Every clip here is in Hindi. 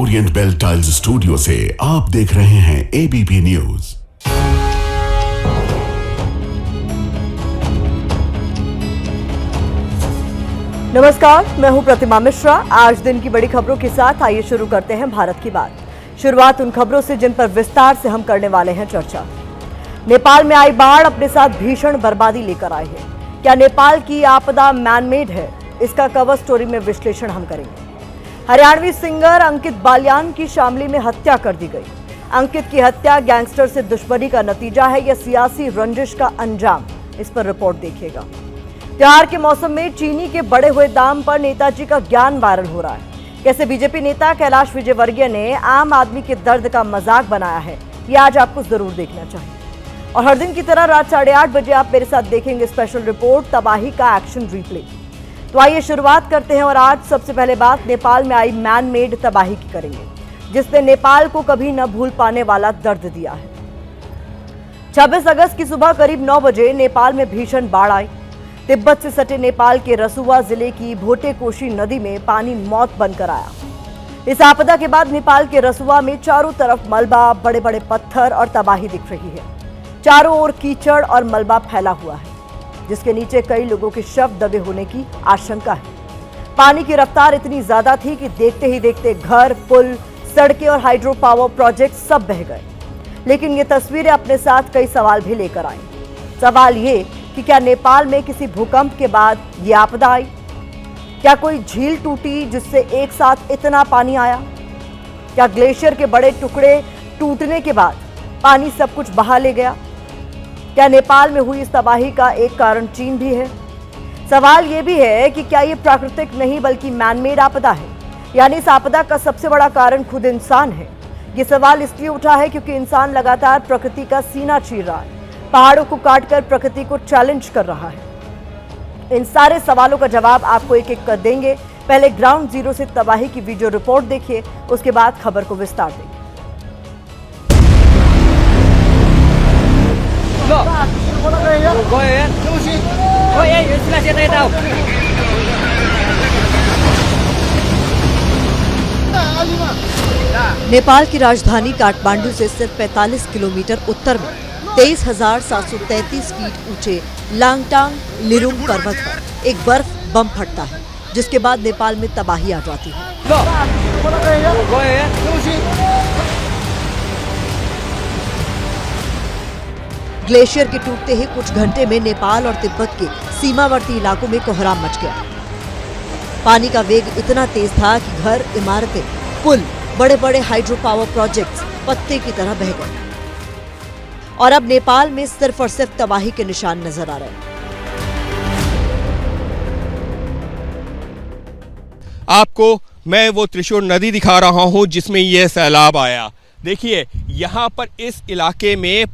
ओरिएंट बेल टाइल्स स्टूडियो से आप देख रहे हैं एबीपी न्यूज। नमस्कार, मैं हूं प्रतिमा मिश्रा। आज दिन की बड़ी खबरों के साथ आइए शुरू करते हैं भारत की बात। शुरुआत उन खबरों से जिन पर विस्तार से हम करने वाले हैं चर्चा। नेपाल में आई बाढ़ अपने साथ भीषण बर्बादी लेकर आई है। क्या नेपाल की आपदा मैनमेड है? इसका कवर स्टोरी में विश्लेषण हम करेंगे। हरियाणवी सिंगर अंकित बालियान की शामली में हत्या कर दी गई। अंकित की हत्या गैंगस्टर से दुश्मनी का नतीजा है या सियासी रंजिश का अंजाम? इस पर रिपोर्ट देखिएगा। त्योहार के मौसम में चीनी के बढ़े हुए दाम पर नेताजी का ज्ञान वायरल हो रहा है। कैसे बीजेपी नेता कैलाश विजयवर्गीय ने आम आदमी के दर्द का मजाक बनाया है, ये आज आपको जरूर देखना चाहिए। और हर दिन की तरह रात 8:30 बजे आप मेरे साथ देखेंगे स्पेशल रिपोर्ट तबाही का एक्शन रिप्ले। तो आइए शुरुआत करते हैं और आज सबसे पहले बात नेपाल में आई मैन मेड तबाही की करेंगे, जिसने नेपाल को कभी न भूल पाने वाला दर्द दिया है। 26 अगस्त की सुबह करीब 9 बजे नेपाल में भीषण बाढ़ आई। तिब्बत से सटे नेपाल के रसुवा जिले की भोटेकोशी नदी में पानी मौत बनकर आया। इस आपदा के बाद नेपाल के रसुवा में चारों तरफ मलबा, बड़े बड़े पत्थर और तबाही दिख रही है। चारों ओर कीचड़ और मलबा फैला हुआ है, जिसके नीचे कई लोगों के शव दबे होने की आशंका है। पानी की रफ्तार इतनी ज्यादा थी कि देखते ही देखते घर, पुल, सड़कें और हाइड्रो पावर प्रोजेक्ट सब बह गए। लेकिन ये तस्वीरें अपने साथ कई सवाल भी लेकर आई। सवाल ये कि क्या नेपाल में किसी भूकंप के बाद ये आपदा आई? क्या कोई झील टूटी जिससे एक साथ इतना पानी आया? क्या ग्लेशियर के बड़े टुकड़े टूटने के बाद पानी सब कुछ बहा ले गया? क्या नेपाल में हुई इस तबाही का एक कारण चीन भी है? सवाल ये भी है कि क्या ये प्राकृतिक नहीं बल्कि मैनमेड आपदा है, यानी इस आपदा का सबसे बड़ा कारण खुद इंसान है? ये सवाल इसलिए उठा है क्योंकि इंसान लगातार प्रकृति का सीना चीर रहा है, पहाड़ों को काटकर प्रकृति को चैलेंज कर रहा है। इन सारे सवालों का जवाब आपको एक एक कर देंगे। पहले ग्राउंड जीरो से तबाही की वीडियो रिपोर्ट देखिए, उसके बाद खबर को विस्तार देंगे। नेपाल की राजधानी काठमांडू से सिर्फ 45 किलोमीटर उत्तर में 23,733 फीट ऊंचे लांगटांग लिरुंग पर्वत पर एक बर्फ बम फटता है, जिसके बाद नेपाल में तबाही आ जाती है। ग्लेशियर के टूटते ही कुछ घंटे में नेपाल और तिब्बत के सीमावर्ती इलाकों में कोहराम मच गया। पानी का वेग इतना तेज था कि घर, इमारतें, पुल, बड़े बड़े हाइड्रो पावर प्रोजेक्ट्स पत्ते की तरह बह गए। और अब नेपाल में सिर्फ और सिर्फ तबाही के निशान नजर आ रहे हैं। आपको मैं वो त्रिशूल नदी दिखा रहा हूं जिसमें यह सैलाब आया। देखिए, यहाँ पर इस इलाके में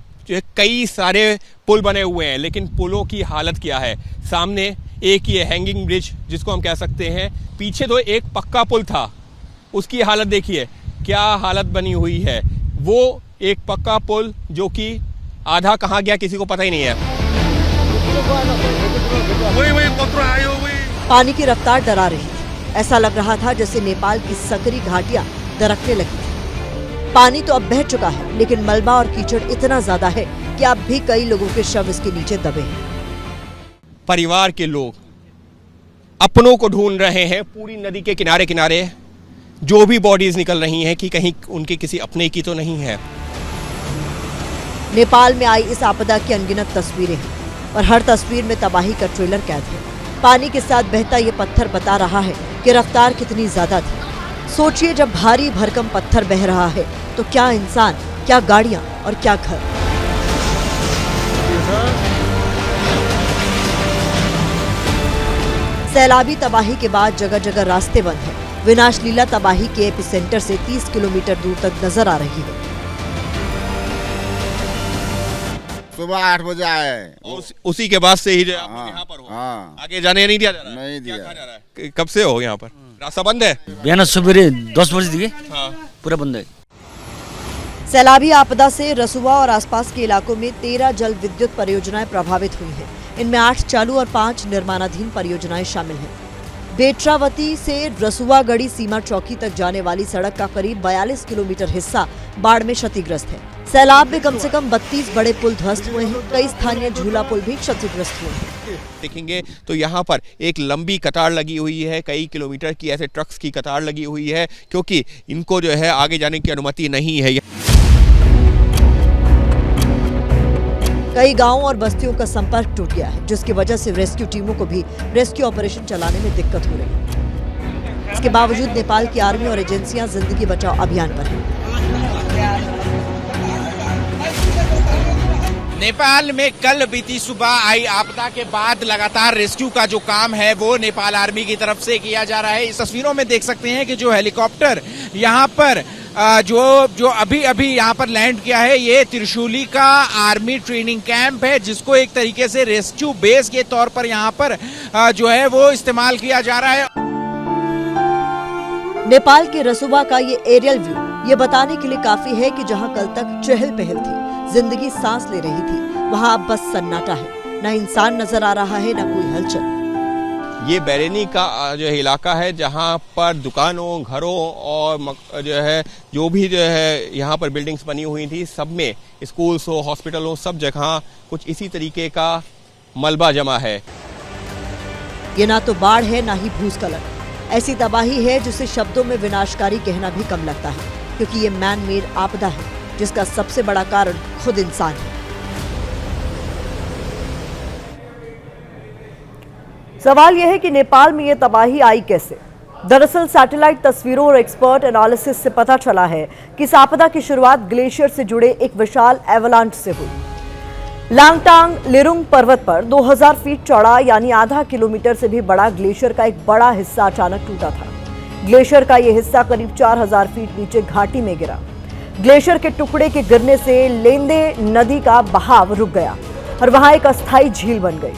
कई सारे पुल बने हुए हैं, लेकिन पुलों की हालत क्या है? सामने एक ये हैंगिंग ब्रिज जिसको हम कह सकते हैं, पीछे तो एक पक्का पुल था, उसकी हालत देखिए क्या हालत बनी हुई है। वो एक पक्का पुल जो कि आधा कहाँ गया किसी को पता ही नहीं है। पानी की रफ्तार डरा रही थी। ऐसा लग रहा था जैसे नेपाल की सकरी घाटियां दरकने लगी थी। पानी तो अब बह चुका है, लेकिन मलबा और कीचड़ इतना ज्यादा है कि अब भी कई लोगों के शव इसके नीचे दबे हैं। परिवार के लोग अपनों को ढूंढ रहे हैं पूरी नदी के किनारे किनारे। जो भी बॉडीज निकल रही हैं कि कहीं उनके किसी अपने की तो नहीं है। नेपाल में आई इस आपदा की अनगिनत तस्वीरें हैं और हर तस्वीर में तबाही का ट्रेलर कैद है। पानी के साथ बहता ये पत्थर बता रहा है कि रफ्तार कितनी ज्यादा थी। सोचिए, जब भारी भरकम पत्थर बह रहा है तो क्या इंसान, क्या गाड़ियां और क्या घर। सैलाबी तबाही के बाद जगह जगह रास्ते बंद हैं। विनाशलीला तबाही के एपिसेंटर से 30 किलोमीटर दूर तक नजर आ रही है। सुबह 8 बजे आए, उसी के बाद से ही आप यहाँ पर हो। हाँ। आगे जाने नहीं दिया जा रहा है? नहीं दिया। क्या कहा जा रहा है? कब से हो यहाँ पर? रास्ता बंद है? बिहान सुबह 10 बजे दिए। हाँ। पूरा बंद है। सैलाबी आपदा से रसुवा और आसपास के इलाकों में 13 जल विद्युत परियोजनाएं प्रभावित हुई हैं। इनमें 8 चालू और 5 निर्माणाधीन परियोजनाएं शामिल हैं। बेट्रावती से रसुआगढ़ी सीमा चौकी तक जाने वाली सड़क का करीब 42 किलोमीटर हिस्सा बाढ़ में क्षतिग्रस्त है। सैलाब में कम से कम 32 बड़े पुल ध्वस्त हुए हैं। कई स्थानीय झूला पुल भी क्षतिग्रस्त हुए हैं। देखेंगे तो यहाँ पर एक लंबी कतार लगी हुई है, कई किलोमीटर की ऐसे ट्रक्स की कतार लगी हुई है, क्योंकि इनको जो है आगे जाने की अनुमति नहीं है। कई गांवों और बस्तियों का संपर्क टूट गया है, जिसकी वजह से रेस्क्यू टीमों को भी रेस्क्यू ऑपरेशन चलाने में दिक्कत हो रही है। इसके बावजूद नेपाल की आर्मी और एजेंसियां जिंदगी बचाओ अभियान पर हैं। नेपाल में कल बीती सुबह आई आपदा के बाद लगातार रेस्क्यू का जो काम है वो नेपाल आर्मी की तरफ से किया जा रहा है। इस तस्वीरों में देख सकते हैं कि जो हेलीकॉप्टर यहाँ पर जो अभी यहाँ पर लैंड किया है, ये त्रिशूली का आर्मी ट्रेनिंग कैंप है, जिसको एक तरीके से रेस्क्यू बेस के तौर पर यहाँ पर जो है वो इस्तेमाल किया जा रहा है। नेपाल के रसुवा का ये एरियल व्यू ये बताने के लिए काफी है कि जहाँ कल तक चहल पहल थी, जिंदगी सांस ले रही थी, वहाँ अब बस सन्नाटा है। न इंसान नजर आ रहा है, न कोई हलचल। ये बैरेनी का जो इलाका है, जहाँ पर दुकानों, घरों और जो भी यहाँ पर बिल्डिंग्स बनी हुई थी, सब में स्कूल्स हो, हॉस्पिटल हो, सब जगह कुछ इसी तरीके का मलबा जमा है। ये ना तो बाढ़ है, ना ही भूस्खलन। ऐसी तबाही है जिसे शब्दों में विनाशकारी कहना भी कम लगता है, क्योंकि ये मैन मेड आपदा है, जिसका सबसे बड़ा कारण खुद इंसान है। सवाल यह है कि नेपाल में ये तबाही आई कैसे? दरअसल सैटेलाइट तस्वीरों और एक्सपर्ट एनालिसिस से पता चला है कि इस आपदा की शुरुआत ग्लेशियर से जुड़े एक विशाल एवलांच से हुई। लांगटांग लिरुंग पर्वत पर 2000 फीट चौड़ा यानी आधा किलोमीटर से भी बड़ा ग्लेशियर का एक बड़ा हिस्सा अचानक टूटा था। ग्लेशियर का यह हिस्सा करीब 4000 फीट नीचे घाटी में गिरा। ग्लेशियर के टुकड़े के गिरने से लेंदे नदी का बहाव रुक गया और वहां एक अस्थायी झील बन गई।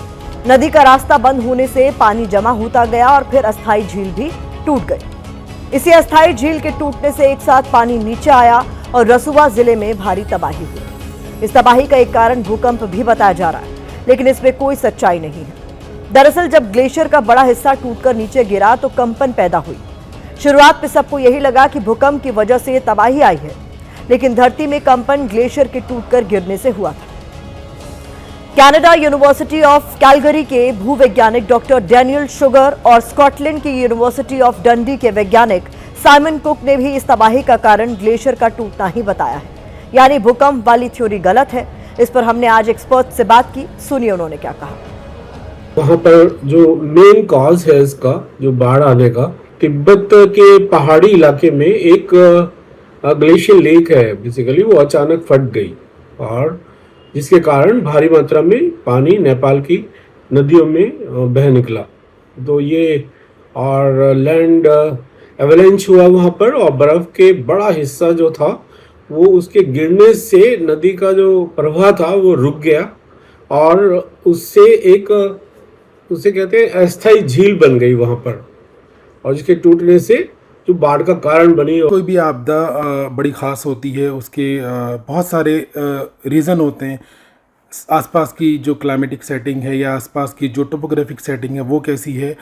नदी का रास्ता बंद होने से पानी जमा होता गया और फिर अस्थायी झील भी टूट गई। इसी अस्थायी झील के टूटने से एक साथ पानी नीचे आया और रसुवा जिले में भारी तबाही हुई। इस तबाही का एक कारण भूकंप भी बताया जा रहा है, लेकिन इसमें कोई सच्चाई नहीं है। दरअसल जब ग्लेशियर का बड़ा हिस्सा टूटकर नीचे गिरा तो कंपन पैदा हुई। शुरुआत में सबको यही लगा कि भूकंप की वजह से ये तबाही आई है, लेकिन धरती में कंपन ग्लेशियर के टूटकर गिरने से हुआ था। कनाडा यूनिवर्सिटी ऑफ कैलगरी के भूवैज्ञानिक डॉक्टर डैनियल शुगर और स्कॉटलैंड की यूनिवर्सिटी ऑफ डंडी के वैज्ञानिक साइमन कुक ने भी इस तबाही का कारण ग्लेशियर का टूटना ही बताया है। यानी भूकंप वाली थ्योरी गलत है। इस पर हमने आज एक्सपर्ट से बात की, सुनिए उन्होंने क्या कहा। वहाँ पर जो मेन कॉज है इसका, जो बाढ़ आने का, तिब्बत के पहाड़ी इलाके में एक ग्लेशियर लेक है, बेसिकली वो अचानक फट गई और जिसके कारण भारी मात्रा में पानी नेपाल की नदियों में बह निकला। तो ये और लैंड एवलांच हुआ वहाँ पर और बर्फ के बड़ा हिस्सा जो था वो उसके गिरने से नदी का जो प्रवाह था वो रुक गया और उससे उसे कहते हैं अस्थायी झील बन गई वहाँ पर, और जिसके टूटने से जो बाढ़ का कारण बनी। कोई भी आपदा बड़ी ख़ास होती है, उसके बहुत सारे रीज़न होते हैं। आसपास की जो क्लाइमेटिक सेटिंग है या आसपास की जो टोपोग्राफिक सेटिंग है वो कैसी है।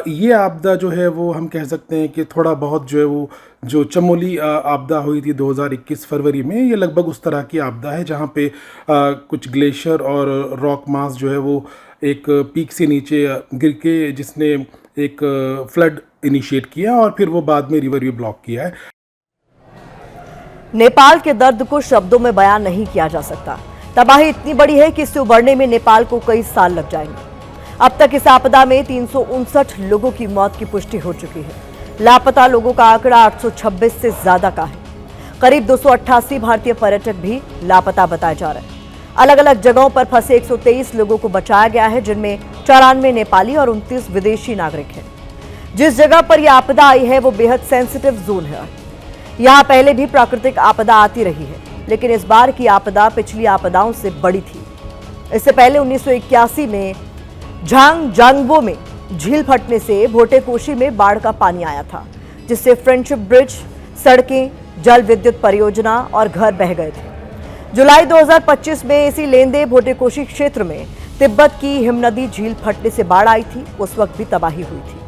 ये आपदा जो है वो हम कह सकते हैं कि थोड़ा बहुत जो है वो जो चमोली आपदा हुई थी 2021 फरवरी में, ये लगभग उस तरह की आपदा है जहाँ पे कुछ ग्लेशियर और रॉक मास जो है वो एक पीक से नीचे गिर के जिसने एक फ्लड इनिशिएट किया और फिर वो बाद में रिवर भी ब्लॉक किया है। नेपाल के दर्द को शब्दों में बयान नहीं किया जा सकता। तबाही इतनी बड़ी है कि इससे उबरने में नेपाल को कई साल लग जाएंगे। अब तक इस आपदा में 359 लोगों की मौत की पुष्टि हो चुकी है। लापता लोगों का आंकड़ा 826 से ज्यादा का है। करीब 288 भारतीय पर्यटक भी लापता बताए जा रहे हैं। अलग अलग जगहों पर फंसे 123 लोगों को बचाया गया है, जिनमें 94 नेपाली और 29 विदेशी नागरिक हैं। जिस जगह पर यह आपदा आई है वो बेहद सेंसिटिव जोन है। यहाँ पहले भी प्राकृतिक आपदा आती रही है, लेकिन इस बार की आपदा पिछली आपदाओं से बड़ी थी। इससे पहले 1981 में झांगजांगबो में झील फटने से भोटेकोशी में बाढ़ का पानी आया था, जिससे फ्रेंडशिप ब्रिज, सड़कें, जल विद्युत परियोजना और घर बह गए थे। जुलाई 2025 में इसी लेंदे भोटेकोशी क्षेत्र में तिब्बत की हिमनदी झील फटने से बाढ़ आई थी। उस वक्त भी तबाही हुई थी।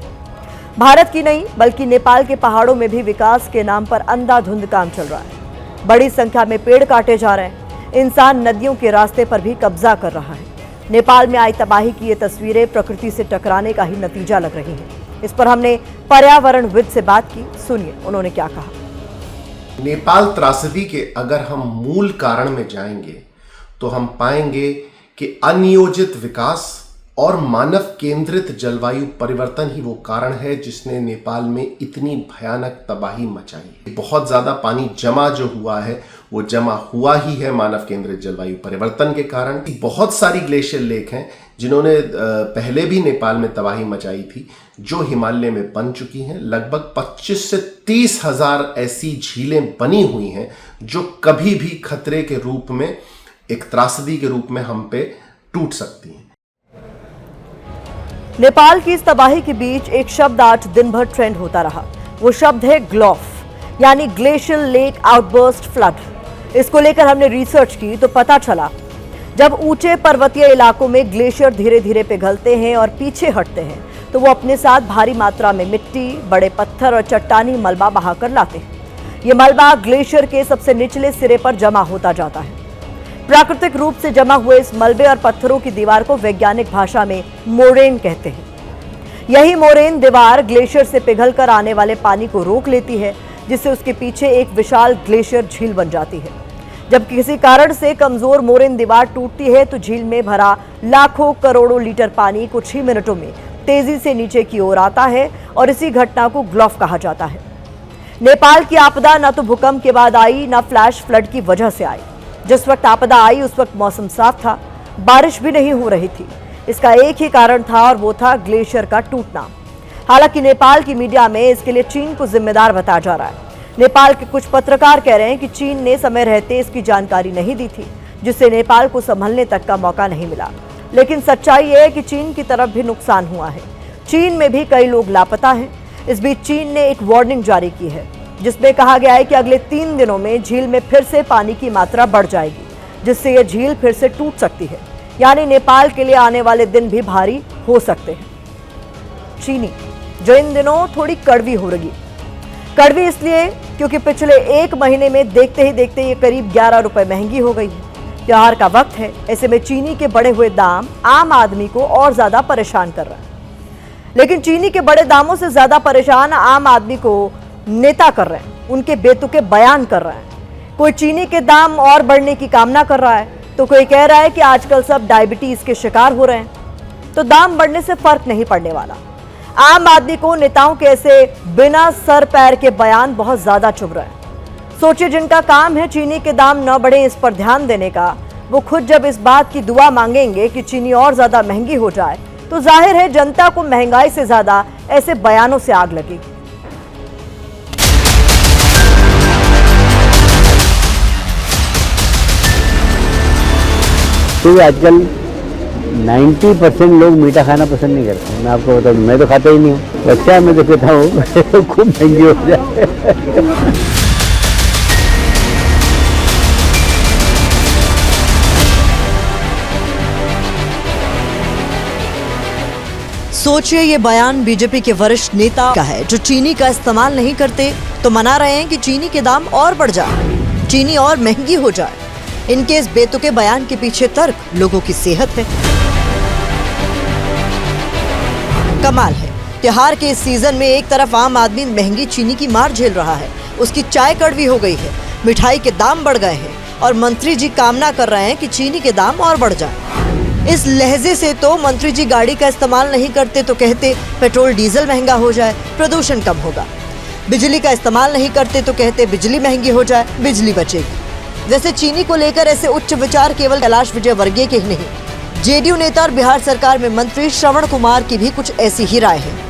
भारत की नहीं बल्कि नेपाल के पहाड़ों में भी विकास के नाम पर अंधाधुंध काम चल रहा है। बड़ी संख्या में पेड़ काटे जा रहे हैं। इंसान नदियों के रास्ते पर भी कब्जा कर रहा है। नेपाल में आई तबाही की ये तस्वीरें प्रकृति से टकराने का ही नतीजा लग रही हैं। इस पर हमने पर्यावरणविद से बात की, सुनिए उन्होंने क्या कहा। नेपाल त्रासदी के अगर हम मूल कारण में जाएंगे तो हम पाएंगे कि अनियोजित विकास और मानव केंद्रित जलवायु परिवर्तन ही वो कारण है जिसने नेपाल में इतनी भयानक तबाही मचाई। बहुत ज्यादा पानी जमा जो हुआ है वो जमा हुआ ही है मानव केंद्रित जलवायु परिवर्तन के कारण। बहुत सारी ग्लेशियर लेक हैं जिन्होंने पहले भी नेपाल में तबाही मचाई थी, जो हिमालय में बन चुकी हैं। लगभग 25 से 30 हजार ऐसी झीलें बनी हुई हैं जो कभी भी खतरे के रूप में, एक त्रासदी के रूप में हम पे टूट सकती हैं। नेपाल की इस तबाही के बीच एक शब्द आज दिन भर ट्रेंड होता रहा। वो शब्द है ग्लॉफ, यानी ग्लेशियल लेक आउटबर्स्ट फ्लड। इसको लेकर हमने रिसर्च की तो पता चला जब ऊंचे पर्वतीय इलाकों में ग्लेशियर धीरे धीरे पिघलते हैं और पीछे हटते हैं तो वो अपने साथ भारी मात्रा में मिट्टी, बड़े पत्थर और चट्टानी मलबा बहाकर लाते हैं। ये मलबा ग्लेशियर के सबसे निचले सिरे पर जमा होता जाता है। प्राकृतिक रूप से जमा हुए इस मलबे और पत्थरों की दीवार को वैज्ञानिक भाषा में मोरेन कहते हैं। यही मोरेन दीवार ग्लेशियर से पिघलकर आने वाले पानी को रोक लेती है, जिससे उसके पीछे एक विशाल ग्लेशियर झील बन जाती है। जब किसी कारण से कमजोर मोरेन दीवार टूटती है तो झील में भरा लाखों करोड़ों लीटर पानी कुछ ही मिनटों में तेजी से नीचे की ओर आता है और इसी घटना को ग्लॉफ कहा जाता है। नेपाल की आपदा न तो भूकंप के बाद आई, न फ्लैश फ्लड की वजह से आई। जिस वक्त आपदा आई उस वक्त मौसम साफ था, बारिश भी नहीं हो रही थी। इसका एक ही कारण था और वो था ग्लेशियर का टूटना। हालांकि नेपाल की मीडिया में इसके लिए चीन को जिम्मेदार बताया जा रहा है। नेपाल के कुछ पत्रकार कह रहे हैं कि चीन ने समय रहते इसकी जानकारी नहीं दी थी, जिससे नेपाल को संभलने तक का मौका नहीं मिला। लेकिन सच्चाई ये है कि चीन की तरफ भी नुकसान हुआ है। चीन में भी कई लोग लापता हैं। इस बीच चीन ने एक वार्निंग जारी की है जिसमें कहा गया है कि अगले 3 दिनों में झील में फिर से पानी की मात्रा बढ़ जाएगी, जिससे यह झील फिर से टूट सकती है। यानी नेपाल के लिए आने वाले दिन भी भारी हो सकते हैं। चीनी जो इन दिनों थोड़ी कड़वी हो रही, कड़वी इसलिए क्योंकि पिछले 1 महीने में देखते ही देखते ये करीब 11 रुपए महंगी हो गई है। त्योहार का वक्त है, ऐसे में चीनी के बढ़े हुए दाम आम आदमी को और ज्यादा परेशान कर रहा है। लेकिन चीनी के बड़े दामों से ज्यादा परेशान आम आदमी को नेता कर रहे हैं, उनके बेतुके बयान कर रहे हैं। कोई चीनी के दाम और बढ़ने की कामना कर रहा है तो कोई कह रहा है कि आजकल सब डायबिटीज के शिकार हो रहे हैं, तो दाम बढ़ने से फर्क नहीं पड़ने वाला। आम आदमी को नेताओं के ऐसे बिना सर पैर के बयान बहुत ज्यादा चुभ रहे हैं। सोचिए, जिनका काम है चीनी के दाम न बढ़े इस पर ध्यान देने का, वो खुद जब इस बात की दुआ मांगेंगे कि चीनी और ज्यादा महंगी हो जाए तो जाहिर है जनता को महंगाई से ज्यादा ऐसे बयानों से आग लगेगी। तो आजकल 90% लोग मीठा खाना पसंद नहीं करते। मैं आपको बता दूं, मैं तो खाता ही नहीं हूँ। अच्छा, मैं तो कहता हूँ खूब महंगी हो जाए। सोचिए, ये बयान बीजेपी के वरिष्ठ नेता का है जो चीनी का इस्तेमाल नहीं करते तो मना रहे हैं कि चीनी के दाम और बढ़ जाए, चीनी और महंगी हो जाए। इनके इस बेतुके बयान के पीछे तर्क लोगों की सेहत है। कमाल है, त्योहार के इस सीजन में एक तरफ आम आदमी महंगी चीनी की मार झेल रहा है, उसकी चाय कड़वी हो गई है, मिठाई के दाम बढ़ गए हैं और मंत्री जी कामना कर रहे हैं कि चीनी के दाम और बढ़ जाए। इस लहजे से तो मंत्री जी गाड़ी का इस्तेमाल नहीं करते तो कहते पेट्रोल डीजल महंगा हो जाए, प्रदूषण कम होगा। बिजली का इस्तेमाल नहीं करते तो कहते बिजली महंगी हो जाए, बिजली बचेगी। जैसे चीनी को लेकर ऐसे उच्च विचार केवल कैलाश विजयवर्गीय के ही नहीं, जेडीयू नेता और बिहार सरकार में मंत्री श्रवण कुमार की भी कुछ ऐसी ही राय है।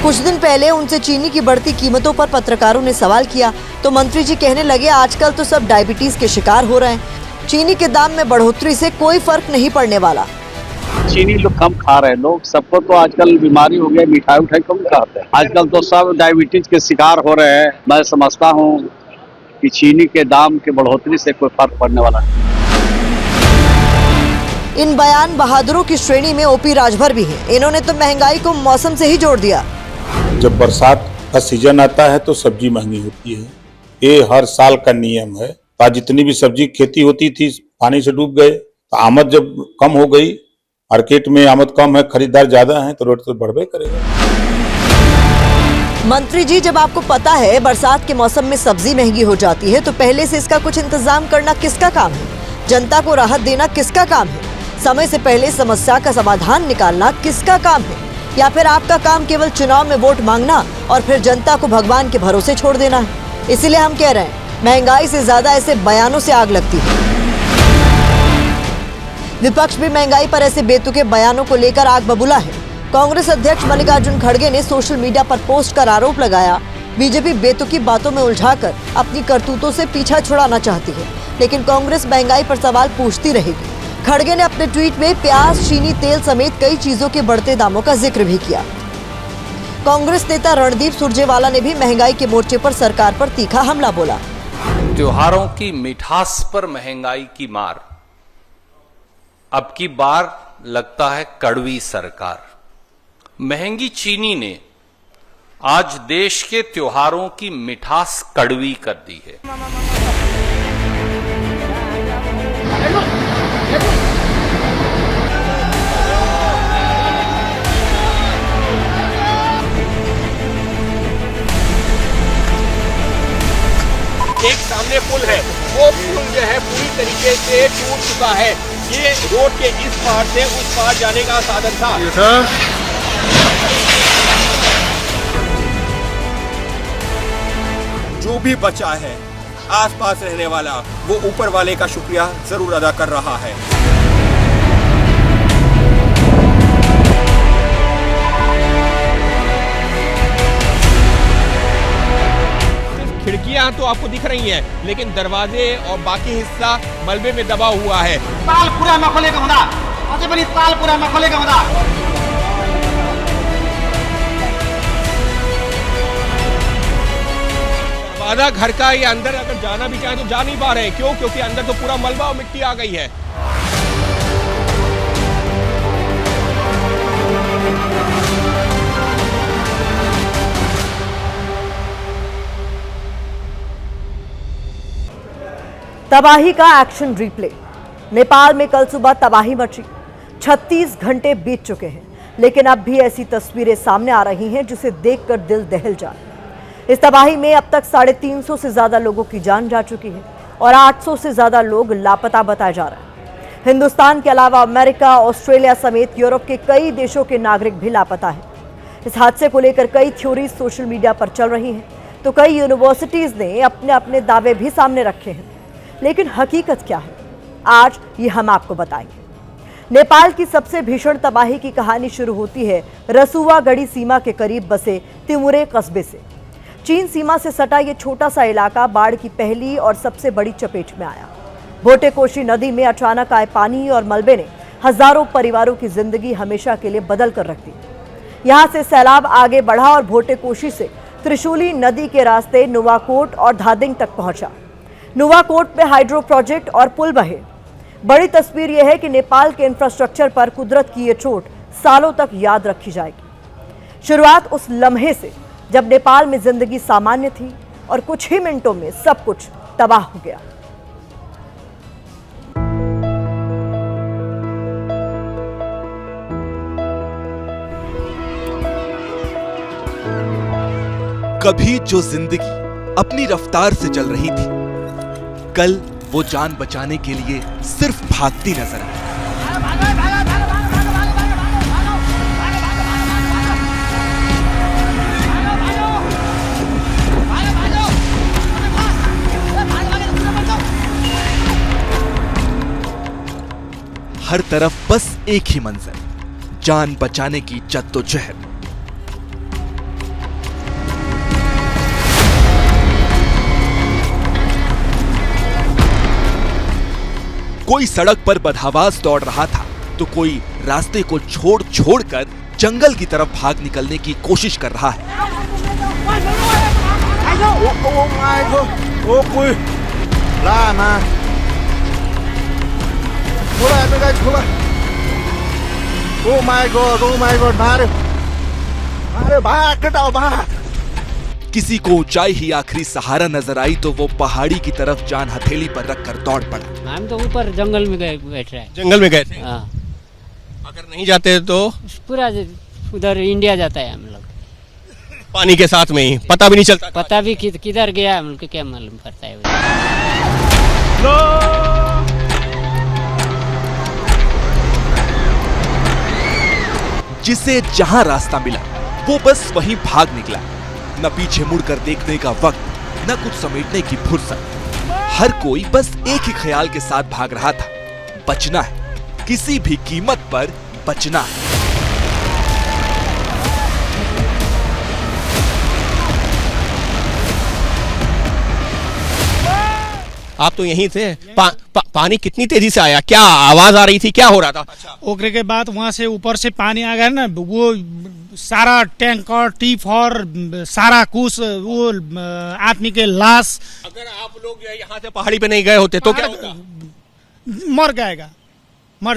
कुछ दिन पहले उनसे चीनी की बढ़ती कीमतों पर पत्रकारों ने सवाल किया तो मंत्री जी कहने लगे, आजकल तो सब डायबिटीज के शिकार हो रहे हैं, चीनी के दाम में बढ़ोतरी से कोई फर्क नहीं पड़ने वाला। चीनी लोग कम खा रहे हैं, लोग सबको तो आजकल बीमारी हो गई, मिठाई उठाई कम खाते हैं। आजकल तो सब डायबिटीज के शिकार हो रहे हैं। मैं समझता हूँ कि चीनी के दाम के बढ़ोतरी से कोई फर्क पड़ने वाला नहीं। इन बयान बहादुरों की श्रेणी में ओपी राजभर भी हैं। इन्होंने तो महंगाई को मौसम से ही जोड़ दिया। जब बरसात का सीजन आता है तो सब्जी महंगी होती है, ये हर साल का नियम है। आज जितनी भी सब्जी खेती होती थी पानी से डूब गए, तो आमद जब कम हो गई, मार्केट में आमद कम है, खरीदार ज्यादा है, तो रेट तो बढ़बे करेगा। मंत्री जी, जब आपको पता है बरसात के मौसम में सब्जी महंगी हो जाती है, तो पहले से इसका कुछ इंतजाम करना किसका काम है? जनता को राहत देना किसका काम है? समय से पहले समस्या का समाधान निकालना किसका काम है? या फिर आपका काम केवल चुनाव में वोट मांगना और फिर जनता को भगवान के भरोसे छोड़ देना है? इसीलिए हम कह रहे हैं, महंगाई से ज्यादा ऐसे बयानों से आग लगती है। विपक्ष भी महंगाई पर ऐसे बेतुके बयानों को लेकर आग बबूला है। कांग्रेस अध्यक्ष मल्लिकार्जुन खड़गे ने सोशल मीडिया पर पोस्ट कर आरोप लगाया, बीजेपी बेतुकी बातों में उलझाकर अपनी करतूतों से पीछा छुड़ाना चाहती है, लेकिन कांग्रेस महंगाई पर सवाल पूछती रहेगी। खड़गे ने अपने ट्वीट में प्याज, चीनी, तेल समेत कई चीजों के बढ़ते दामों का जिक्र भी किया। कांग्रेस नेता रणदीप सुरजेवाला ने भी महंगाई के मोर्चे पर सरकार पर तीखा हमला बोला। त्योहारों की मिठास पर महंगाई की मार, अब की बार लगता है कड़वी सरकार। महंगी चीनी ने आज देश के त्योहारों की मिठास कड़वी कर दी है। एक सामने पुल है, वो पुल जो है पूरी तरीके से टूट चुका है। ये रोड के इस पार से उस पार जाने का साधन था। जो भी बचा है आसपास रहने वाला, वो ऊपर वाले का शुक्रिया जरूर अदा कर रहा है। खिड़कियां तो आपको दिख रही हैं, लेकिन दरवाजे और बाकी हिस्सा मलबे में दबा हुआ है। ताल पूरा में खोलेगा हुँदा, अझै पनि ताल पूरा में खोलेगा हुँदा। आधा घर का ये अंदर अगर जाना भी चाहे तो जा नहीं पा रहे। क्यों? क्योंकि अंदर तो पूरा मलबा और मिट्टी आ गई है। तबाही का एक्शन रिप्ले। नेपाल में कल सुबह तबाही मची। 36 घंटे बीत चुके हैं, लेकिन अब भी ऐसी तस्वीरें सामने आ रही हैं जिसे देखकर दिल दहल जाए। इस तबाही में अब तक 350 से ज्यादा लोगों की जान जा चुकी है और 800 से ज्यादा लोग लापता बताए जा रहे हैं। हिंदुस्तान के अलावा अमेरिका, ऑस्ट्रेलिया समेत यूरोप के कई देशों के नागरिक भी लापता हैं। इस हादसे को लेकर कई थ्योरीज सोशल मीडिया पर चल रही हैं, तो कई यूनिवर्सिटीज ने अपने अपने दावे भी सामने रखे हैं। लेकिन हकीकत क्या है, आज ये हम आपको बताएंगे। नेपाल की सबसे भीषण तबाही की कहानी शुरू होती है रसुवा गढ़ी सीमा के करीब बसे तिमुरे कस्बे से। चीन सीमा से सटा ये छोटा सा इलाका बाढ़ की पहली और सबसे बड़ी चपेट में आया। भोटेकोशी नदी में अचानक आए पानी और मलबे ने हजारों परिवारों की जिंदगी हमेशा के लिए बदल कर रख दी। यहां से सैलाब आगे बढ़ा और भोटेकोशी से त्रिशूली नदी के रास्ते नुवाकोट और धादिंग तक पहुंचा। नुवाकोट में हाइड्रो प्रोजेक्ट और पुल बहे। बड़ी तस्वीर यह है कि नेपाल के इंफ्रास्ट्रक्चर पर कुदरत की ये चोट सालों तक याद रखी जाएगी। शुरुआत उस लम्हे से जब नेपाल में जिंदगी सामान्य थी और कुछ ही मिनटों में सब कुछ तबाह हो गया। कभी जो जिंदगी अपनी रफ्तार से चल रही थी, कल वो जान बचाने के लिए सिर्फ भागती नजर आई। हर तरफ बस एक ही मंजर, जान बचाने की जद्दोजहद। कोई सड़क पर बदहवास दौड़ रहा था तो कोई रास्ते को छोड़ छोड़कर जंगल की तरफ भाग निकलने की कोशिश कर रहा है। ओ माय गॉड भाग अरे भाग कटाओ भाग। किसी को ऊंचाई ही आखिरी सहारा नजर आई तो वो पहाड़ी की तरफ जान हथेली पर रखकर दौड़ पड़ा। हम तो ऊपर जंगल में गए बैठ रहे हैं। जंगल में गए थे? हाँ। अगर नहीं जाते तो पूरा उधर इंडिया जाता है हम लोग, पानी के साथ में ही पता भी नहीं चलता। पता भी किधर गया हम लोग को क्या मालूम पड़ता है। जिसे जहां रास्ता मिला वो बस वहीं भाग निकला। न पीछे मुड़कर देखने का वक्त, न कुछ समेटने की फुर्सत। हर कोई बस एक ही ख्याल के साथ भाग रहा था, बचना है, किसी भी कीमत पर बचना है। आप तो यहीं थे। पानी कितनी तेजी से आया, क्या आवाज आ रही थी, क्या हो रहा था? ओकरे के बाद वहाँ से ऊपर से पानी आ गया ना, वो सारा टैंकर टिप और सारा कुछ वो आदमी के लाश। अगर आप लोग यहाँ से पहाड़ी पे नहीं गए होते तो क्या होगा? मर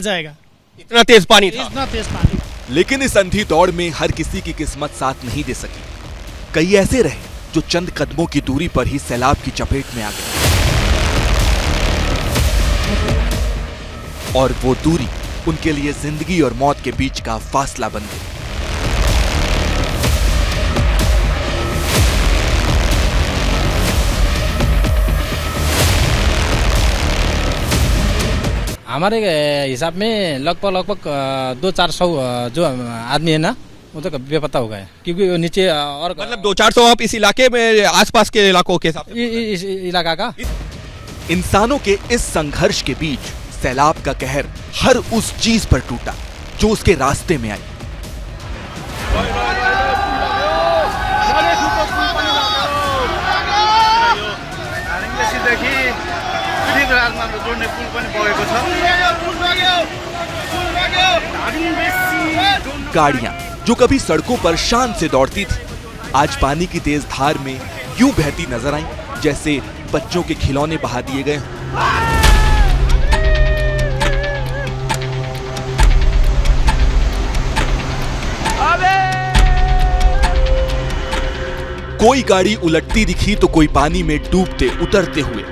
जाएगा। इतना तेज पानी था। इतना तेज पानी। लेकिन इस अंधी दौड़ में हर किसी की किस्मत साथ नहीं दे सकी। कई ऐसे रहे जो चंद कदमों की दूरी पर ही सैलाब की चपेट में आ गए, और वो दूरी उनके लिए जिंदगी और मौत के बीच का फासला बन गई। हमारे हिसाब में लगभग 200-400 जो आदमी है ना, वो तो बेपता हो गए, क्योंकि नीचे और मतलब 200-400 आप इस इलाके में, आसपास के इलाकों के साथ इस इलाका का। इंसानों के इस संघर्ष के बीच सैलाब का कहर हर उस चीज पर टूटा जो उसके रास्ते में आई। गाड़ियां जो कभी सड़कों पर शान से दौड़ती थी, आज पानी की तेज धार में यूं बहती नजर आई जैसे बच्चों के खिलौने बहा दिए गए। कोई गाड़ी उलटती दिखी तो कोई पानी में डूबते उतरते हुए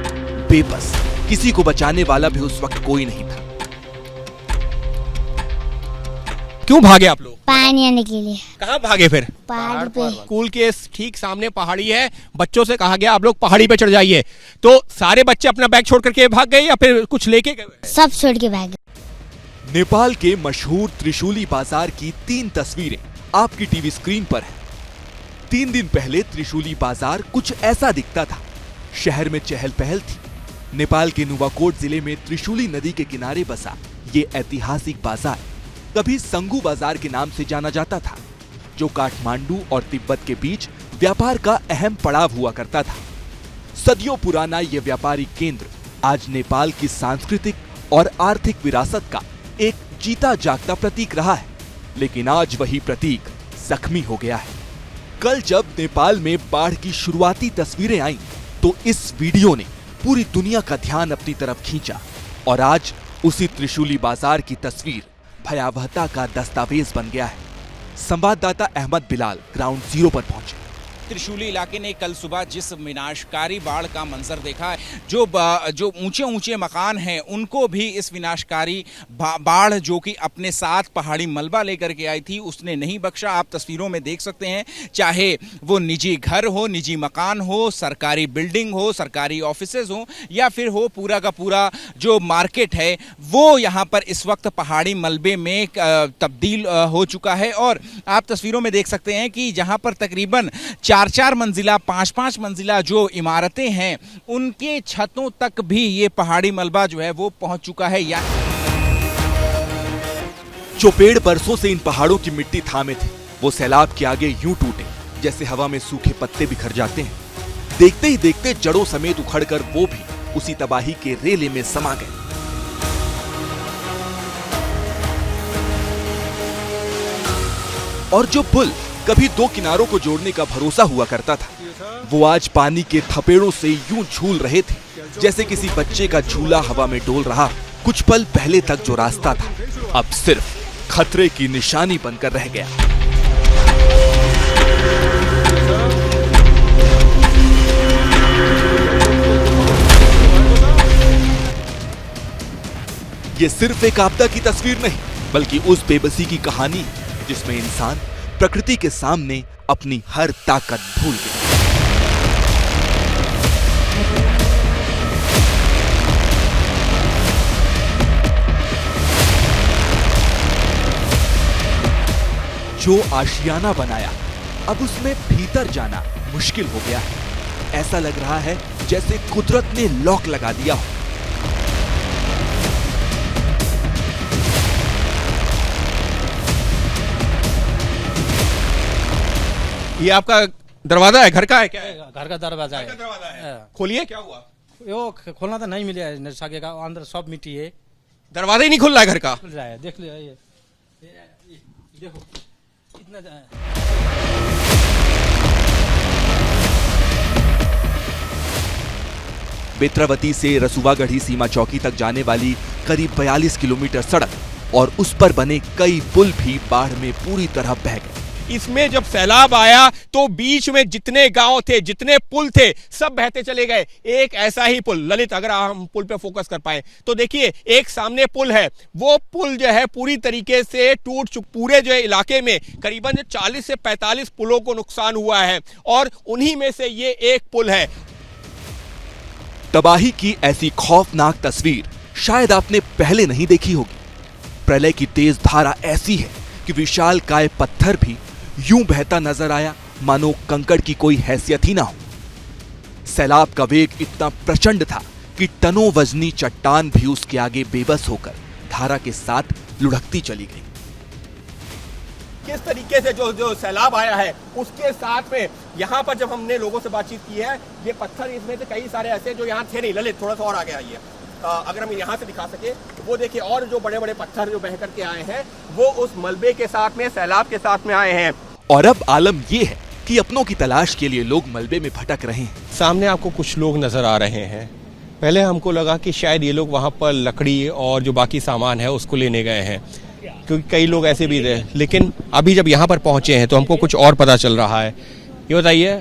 बेबस। किसी को बचाने वाला भी उस वक्त कोई नहीं था। क्यों भागे आप लोग? पानी आने के लिए। कहाँ भागे फिर? पहाड़ पे। स्कूल के ठीक सामने पहाड़ी है, बच्चों से कहा गया आप लोग पहाड़ी पे चढ़ जाइए, तो सारे बच्चे अपना बैग छोड़ करके भाग गए या फिर कुछ लेके गए? सब छोड़ के भाग गए। नेपाल के मशहूर त्रिशूली बाजार की 3 तस्वीरें आपकी टीवी स्क्रीन पर हैं। 3 दिन पहले त्रिशूली बाजार कुछ ऐसा दिखता था। शहर में चहल पहल थी। नेपाल के नुवाकोट जिले में त्रिशूली नदी के किनारे बसा ये ऐतिहासिक बाजार कभी संगू बाजार के नाम से जाना जाता था, जो काठमांडू और तिब्बत के बीच व्यापार का अहम पड़ाव हुआ करता था। सदियों पुराना यह व्यापारिक केंद्र आज नेपाल की सांस्कृतिक और आर्थिक विरासत का एक जीता जागता प्रतीक रहा है, लेकिन आज वही प्रतीक जख्मी हो गया है। कल जब नेपाल में बाढ़ की शुरुआती तस्वीरें आईं, तो इस वीडियो ने पूरी दुनिया का ध्यान अपनी तरफ खींचा, और आज उसी त्रिशूली बाजार की तस्वीर भयावहता का दस्तावेज बन गया है। संवाददाता अहमद बिलाल ग्राउंड जीरो पर पहुंचे। त्रिशूली इलाके ने कल सुबह जिस विनाशकारी बाढ़ का मंजर देखा है, जो ऊंचे ऊंचे मकान हैं उनको भी इस विनाशकारी बाढ़ जो कि अपने साथ पहाड़ी मलबा लेकर के आई थी उसने नहीं बख्शा। आप तस्वीरों में देख सकते हैं, चाहे वो निजी घर हो, निजी मकान हो, सरकारी बिल्डिंग हो, सरकारी ऑफिसेज हो, या फिर हो पूरा का पूरा जो मार्केट है वो यहाँ पर इस वक्त पहाड़ी मलबे में तब्दील हो चुका है। और आप तस्वीरों में देख सकते हैं कि जहाँ पर तकरीबन 4-4 मंजिला 5-5 मंजिला जो इमारतें हैं उनके छतों तक भी ये पहाड़ी मलबा जो है वो पहुंच चुका है। जो पेड़ बरसों से इन पहाड़ों की मिट्टी थामे थे, वो सैलाब के आगे यूं टूटे जैसे हवा में सूखे पत्ते बिखर जाते हैं। देखते ही देखते जड़ों समेत उखड़कर वो भी उसी तबाही के रेले में समा गए। और जो पुल कभी 2 किनारों को जोड़ने का भरोसा हुआ करता था, वो आज पानी के थपेड़ों से यूं झूल रहे थे जैसे किसी बच्चे का झूला हवा में डोल रहा। कुछ पल पहले तक जो रास्ता था, अब सिर्फ खतरे की निशानी बनकर रह गया। ये सिर्फ एक आपदा की तस्वीर नहीं, बल्कि उस बेबसी की कहानी जिसमें इंसान प्रकृति के सामने अपनी हर ताकत भूल गया। जो आशियाना बनाया, अब उसमें भीतर जाना मुश्किल हो गया है। ऐसा लग रहा है जैसे कुदरत ने लॉक लगा दिया हो। ये आपका दरवाजा है, घर का है क्या है? घर का दरवाजा है। खोलिए, क्या हुआ? यो खोलना तो नहीं मिला है, का अंदर सब मिट्टी है, दरवाजा ही नहीं खुल रहा है घर का। खुल रहा है, देख लो ये देखो इतना बेत्रावती से रसुवागढ़ी सीमा चौकी तक जाने वाली करीब 42 किलोमीटर सड़क और उस पर बने कई पुल भी बाढ़ में पूरी तरह बह गए। इसमें जब सैलाब आया तो बीच में जितने गांव थे, जितने पुल थे, सब बहते चले गए। एक ऐसा ही पुल, ललित अगर हम पुल पे फोकस कर पाए तो देखिए, एक सामने पुल है, वो पुल जो है पूरी तरीके से टूट चुका। पूरे जो इलाके में करीबन 40 से 45 पुलों को नुकसान हुआ है और उन्हीं में से ये एक पुल है। तबाही की ऐसी खौफनाक तस्वीर शायद आपने पहले नहीं देखी होगी। प्रलय की तेज धारा ऐसी है कि विशालकाय पत्थर भी यूं बहता नजर आया मानो कंकड़ की कोई हैसियत ही ना हो। सैलाब का वेग इतना प्रचंड था कि टनों वजनी चट्टान भी उसके आगे बेबस होकर धारा के साथ लुढ़कती चली गई। किस तरीके से जो सैलाब आया है उसके साथ में यहाँ पर जब हमने लोगों से बातचीत की है, ये पत्थर इसमें से कई सारे ऐसे जो यहाँ थे नहीं। ललित थोड़ा सा और आगे आइए, अगर हम यहाँ से दिखा सके वो देखिए, और जो बड़े बड़े पत्थर जो बह करके आए हैं वो उस मलबे के साथ में, सैलाब के साथ में आए हैं। और अब आलम ये है कि अपनों की तलाश के लिए लोग मलबे में भटक रहे हैं। सामने आपको कुछ लोग नजर आ रहे हैं। पहले हमको लगा कि शायद ये लोग वहाँ पर लकड़ी और जो बाकी सामान है उसको लेने गए हैं, क्योंकि कई लोग ऐसे भी थे। लेकिन अभी जब यहाँ पर पहुंचे हैं तो हमको कुछ और पता चल रहा है। ये बताइए,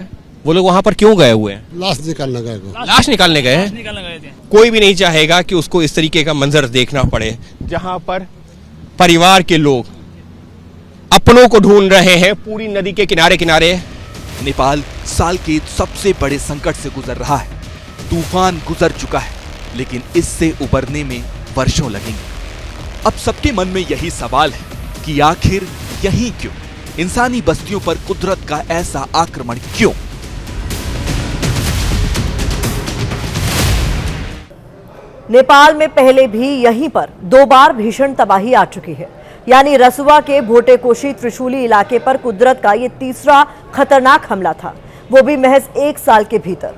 वो लोग वहाँ पर क्यों गए हुए हैं? लाश निकालने गए। लाश निकालने गए हैं। कोई भी नहीं चाहेगा कि उसको इस तरीके का मंजर देखना पड़े, जहाँ पर परिवार के लोग अपनों को ढूंढ रहे हैं पूरी नदी के किनारे किनारे। नेपाल साल के सबसे बड़े संकट से गुजर रहा है। तूफान गुजर चुका है, लेकिन इससे उबरने में वर्षों लगेंगे। अब सबके मन में यही सवाल है कि आखिर यही क्यों? इंसानी बस्तियों पर कुदरत का ऐसा आक्रमण क्यों? नेपाल में पहले भी यहीं पर 2 बार भीषण तबाही आ चुकी है। यानी रसुआ के भोटेकोशी त्रिशूली इलाके पर कुदरत का ये तीसरा खतरनाक हमला था, वो भी महज 1 साल के भीतर।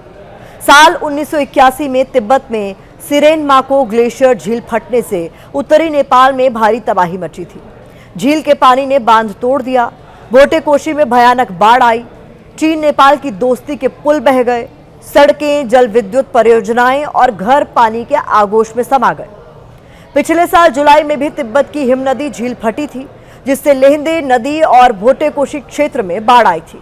साल 1981 में तिब्बत में सिरेन माको ग्लेशियर झील फटने से उत्तरी नेपाल में भारी तबाही मची थी। झील के पानी ने बांध तोड़ दिया। भोटेकोशी में भयानक बाढ़ आई। चीन नेपाल की दोस्ती के पुल बह गए। सड़कें, जल विद्युत परियोजनाएं और घर पानी के आगोश में समा गए। पिछले साल जुलाई में भी तिब्बत की हिमनदी झील फटी थी, जिससे लेहंदे नदी और भोटेकोशी क्षेत्र में बाढ़ आई थी।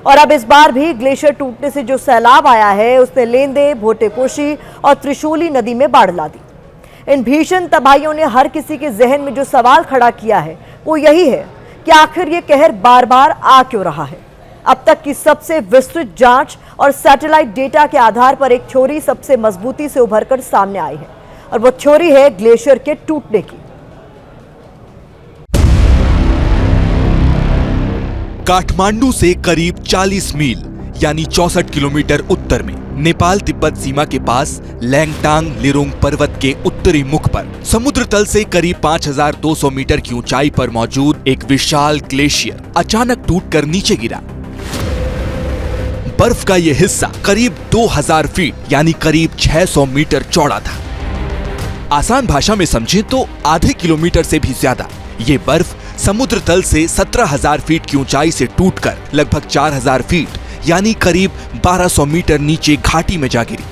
और अब इस बार भी ग्लेशियर टूटने से जो सैलाब आया है उसने लेहंदे, भोटेकोशी और त्रिशूली नदी में बाढ़ ला दी। इन भीषण तबाहियों ने हर किसी के जहन में जो सवाल खड़ा किया है वो यही है कि आखिर ये कहर बार बार आ क्यों रहा है। अब तक की सबसे विस्तृत जांच और सैटेलाइट डेटा के आधार पर एक थ्योरी सबसे मजबूती से उभरकर सामने आई है, और वो थ्योरी है ग्लेशियर के टूटने की। काठमांडू से करीब 40 मील यानी 64 किलोमीटर उत्तर में नेपाल तिब्बत सीमा के पास लैंगटांग लिरोंग पर्वत के उत्तरी मुख पर समुद्र तल से करीब 5200 मीटर की ऊंचाई पर मौजूद एक विशाल ग्लेशियर अचानक टूटकर नीचे गिरा। बर्फ का यह हिस्सा करीब 2000 फीट यानी करीब 600 मीटर चौड़ा था। आसान भाषा में समझें तो आधे किलोमीटर से भी ज्यादा ये बर्फ समुद्र तल से 17,000 फीट की ऊंचाई से टूटकर लगभग 4,000 फीट यानी करीब 1200 मीटर नीचे घाटी में जा गिरी।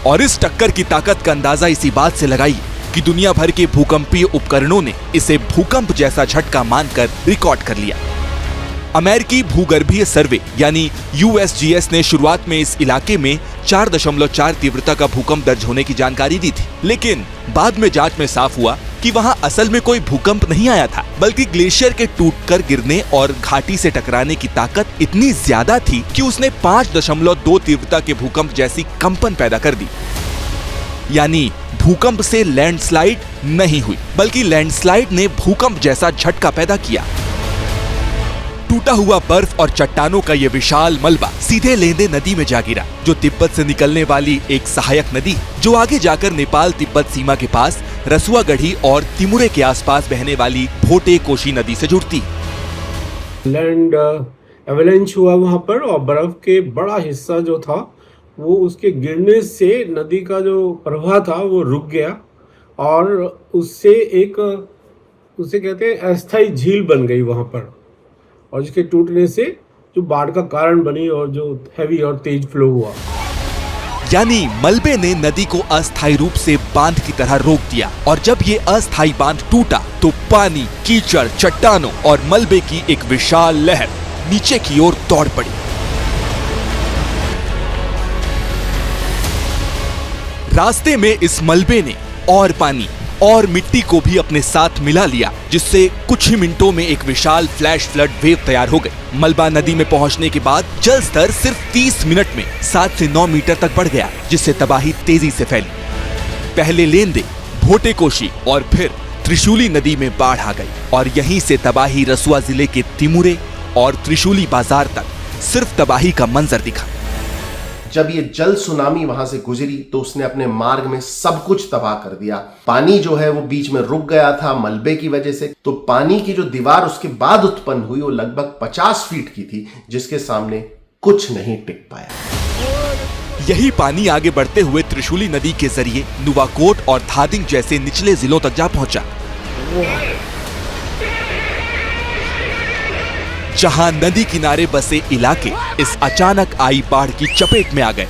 और इस टक्कर की ताकत का अंदाजा इसी बात से लगाइए क्योंकि दुनिया भर के भूकंपीय उपकरणों ने इसे भूकंप जैसा झटका मानकर रिकॉर्ड कर लिया। अमेरिकी भूगर्भीय सर्वे यानी USGS ने शुरुआत में इस इलाके में 4.4 तीव्रता का भूकंप दर्ज होने की जानकारी दी थी, लेकिन बाद में जांच में साफ हुआ कि वहां असल में कोई भूकंप नहीं आया था, बल्कि ग्लेशियर के टूटकर गिरने और घाटी से टकराने की ताकत इतनी ज्यादा थी कि उसने 5.2 तीव्रता के भूकंप जैसी कंपन पैदा कर दी। यानी भूकंप से लैंडस्लाइड नहीं हुई, बल्कि लैंडस्लाइड ने भूकंप जैसा झटका पैदा किया। टूटा हुआ बर्फ और चट्टानों का ये विशाल मलबा सीधे लेंदे नदी में जा गिरा, जो तिब्बत से निकलने वाली एक सहायक नदी, जो आगे जाकर नेपाल तिब्बत सीमा के पास रसुआगढ़ी और तिमुरे के आसपास बहने वाली भोटे कोशी नदी से जुड़ती। लैंड एवलांच हुआ वहां पर, और बर्फ के बड़ा हिस्सा जो था वो उसके गिरने से नदी का जो प्रवाह था वो रुक गया, और उससे उसे कहते हैं अस्थायी झील बन गई वहां पर, और जिसके टूटने से जो बाढ़ का कारण बनी और जो हैवी और तेज फ्लो हुआ। यानी मलबे ने नदी को अस्थायी रूप से बांध की तरह रोक दिया, और जब ये अस्थायी बांध टूटा तो पानी, कीचड़, चट्टानों और मलबे की एक विशाल लहर नीचे की ओर दौड़ पड़ी। रास्ते में इस मलबे ने और पानी और मिट्टी को भी अपने साथ मिला लिया, जिससे कुछ ही मिनटों में एक विशाल फ्लैश फ्लड वेव तैयार हो गई। मलबा नदी में पहुंचने के बाद जल स्तर सिर्फ 30 मिनट में 7 से 9 मीटर तक बढ़ गया, जिससे तबाही तेजी से फैली। पहले लेंदे, भोटे कोशी और फिर त्रिशूली नदी में बाढ़ आ गई, और यहीं से तबाही रसुआ जिले के तिमुरे और त्रिशूली बाजार तक सिर्फ तबाही का मंजर दिखा। जब ये जल सुनामी वहां से गुजरी तो उसने अपने मार्ग में सब कुछ तबाह कर दिया। पानी जो है वो बीच में रुक गया था मलबे की वजह से, तो पानी की जो दीवार उसके बाद उत्पन्न हुई वो लगभग 50 फीट की थी, जिसके सामने कुछ नहीं टिक पाया। यही पानी आगे बढ़ते हुए त्रिशूली नदी के जरिए नुवाकोट और धादिंग जैसे निचले जिलों तक जा पहुंचा, जहां नदी किनारे बसे इलाके इस अचानक आई बाढ़ की चपेट में आ गए।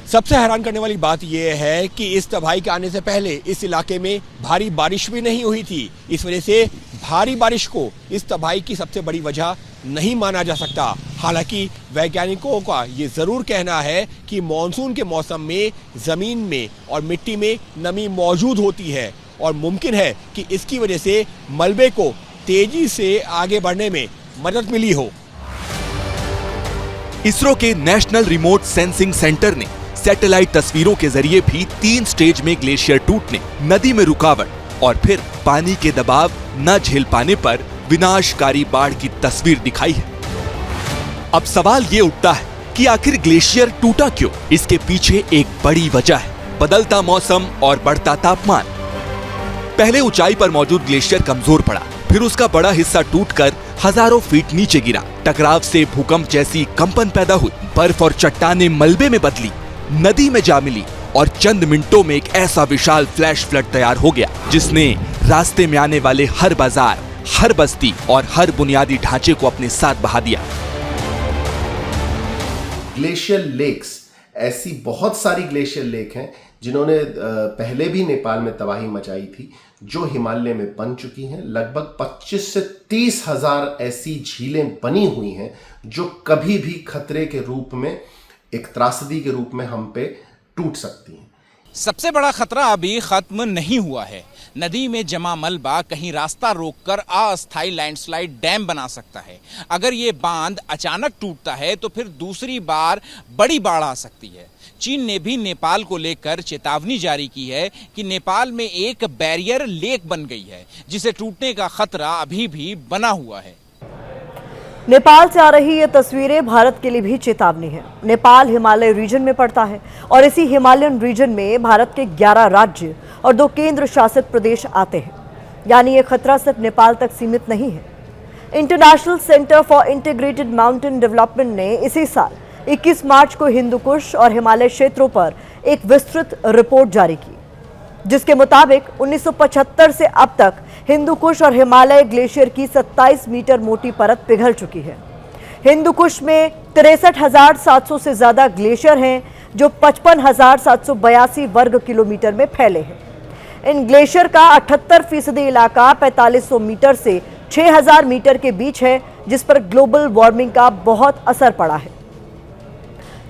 सबसे हैरान करने वाली बात यह है कि इस तबाही के आने से पहले इस इलाके में भारी बारिश भी नहीं हुई थी। इस वजह से भारी बारिश को इस तबाही की सबसे बड़ी वजह नहीं माना जा सकता। हालांकि वैज्ञानिकों का ये जरूर कहना है कि मॉनसून के मौसम में जमीन में और मिट्टी में नमी मौजूद होती है, और मुमकिन है कि इसकी वजह से मलबे को तेजी से आगे बढ़ने में मदद मिली हो। इसरो के नेशनल रिमोट सेंसिंग सेंटर ने सैटेलाइट तस्वीरों के जरिए भी 3 स्टेज में ग्लेशियर टूटने, नदी में रुकावट और फिर पानी के दबाव न झेल पाने पर विनाशकारी बाढ़ की तस्वीर दिखाई है। अब सवाल ये उठता है कि आखिर ग्लेशियर टूटा क्यों? इसके पीछे एक बड़ी वजह है बदलता मौसम और बढ़ता तापमान। पहले ऊंचाई पर मौजूद ग्लेशियर कमजोर पड़ा, फिर उसका बड़ा हिस्सा टूटकर हजारों फीट नीचे गिरा। टकराव से भूकंप जैसी कंपन पैदा हुई, बर्फ और चट्टानें मलबे में बदली, नदी में जा मिली, और चंद मिनटों में एक ऐसा विशाल फ्लैश फ्लड तैयार हो गया जिसने रास्ते में आने वाले हर बाजार, हर बस्ती और हर बुनियादी ढांचे को अपने साथ बहा दिया। ग्लेशियर लेक्स, ऐसी बहुत सारी ग्लेशियर लेक हैं जिन्होंने पहले भी नेपाल में तबाही मचाई थी, जो हिमालय में बन चुकी हैं। लगभग 25 से 30 हजार ऐसी झीलें बनी हुई हैं जो कभी भी खतरे के रूप में, एक त्रासदी के रूप में हम पे टूट सकती हैं। सबसे बड़ा खतरा अभी खत्म नहीं हुआ है। नदी में जमा मलबा कहीं रास्ता रोककर अस्थायी लैंडस्लाइड डैम बना सकता है। अगर ये बांध अचानक टूटता है तो फिर दूसरी बार बड़ी बाढ़ आ सकती है। चीन ने भी नेपाल को लेकर चेतावनी जारी की है कि नेपाल में एक बैरियर लेक बन गई है, जिसे टूटने का खतरा अभी भी बना हुआ है। नेपाल से आ रही ये तस्वीरें भारत के लिए भी चेतावनी है। नेपाल हिमालय रीजन में पड़ता है, और इसी हिमालयन रीजन में भारत के 11 राज्य और 2 केंद्र शासित प्रदेश आते हैं। यानी ये खतरा सिर्फ नेपाल तक सीमित नहीं है। International centre for integrated mountain development ने इसी साल 21 मार्च को हिंदुकुश और हिमालय क्षेत्रों पर एक विस्तृत रिपोर्ट जारी की, जिसके मुताबिक 1975 से अब तक हिंदुकुश और हिमालय ग्लेशियर की 27 मीटर मोटी परत पिघल चुकी है। हिंदुकुश में 63,700 से ज्यादा ग्लेशियर हैं, जो 55,782 वर्ग किलोमीटर में फैले हैं। इन ग्लेशियर का 78% इलाका 4500 मीटर से 6000 मीटर के बीच है, जिस पर ग्लोबल वार्मिंग का बहुत असर पड़ा है।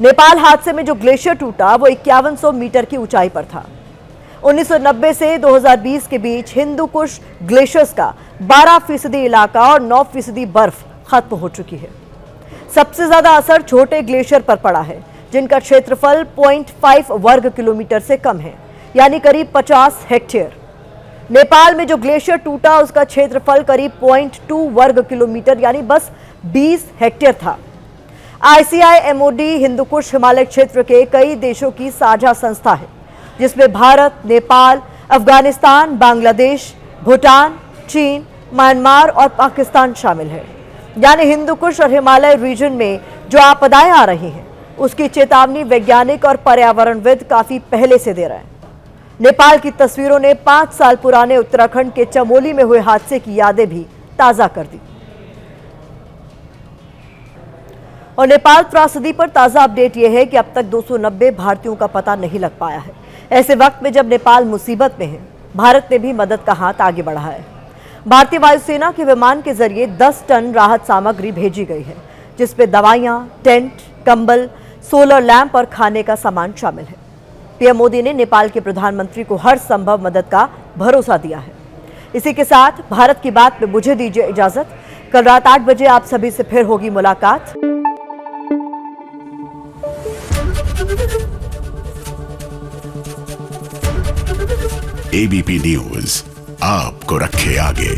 नेपाल हादसे में जो ग्लेशियर टूटा वो 5100 मीटर की ऊंचाई पर था। 1990 से 2020 के बीच हिंदू कुश ग्लेशियर्स का 12% इलाका और 9% बर्फ खत्म हो चुकी है। सबसे ज्यादा असर छोटे ग्लेशियर पर पड़ा है, जिनका क्षेत्रफल 0.5 वर्ग किलोमीटर से कम है, यानी करीब 50 हेक्टेयर। नेपाल में जो ग्लेशियर टूटा उसका क्षेत्रफल करीब 0.2 वर्ग किलोमीटर यानी बस 20 हेक्टेयर था। ICIMOD हिंदू कुश हिमालय क्षेत्र के कई देशों की साझा संस्था है, जिसमें भारत, नेपाल, अफगानिस्तान, बांग्लादेश, भूटान, चीन, म्यांमार और पाकिस्तान शामिल है। यानी हिंदू कुश और हिमालय रीजन में जो आपदाएं आ रही हैं उसकी चेतावनी वैज्ञानिक और पर्यावरणविद काफी पहले से दे रहे हैं। नेपाल की तस्वीरों ने 5 साल पुराने उत्तराखंड के चमोली में हुए हादसे की यादें भी ताजा कर दी। और नेपाल त्रासदी पर ताजा अपडेट यह है कि अब तक 290 भारतीयों का पता नहीं लग पाया है। ऐसे वक्त में जब नेपाल मुसीबत में है, भारत ने भी मदद का हाथ आगे बढ़ाया है। भारतीय वायुसेना के विमान के जरिए 10 टन राहत सामग्री भेजी गई है, जिसमें दवाइयां, टेंट, कंबल, सोलर लैंप और खाने का सामान शामिल है। पीएम मोदी ने नेपाल के प्रधानमंत्री को हर संभव मदद का भरोसा दिया है। इसी के साथ भारत की बात में मुझे दीजिए इजाजत। कल रात 8 बजे आप सभी से फिर होगी मुलाकात। एबीपी न्यूज आपको रखे आगे।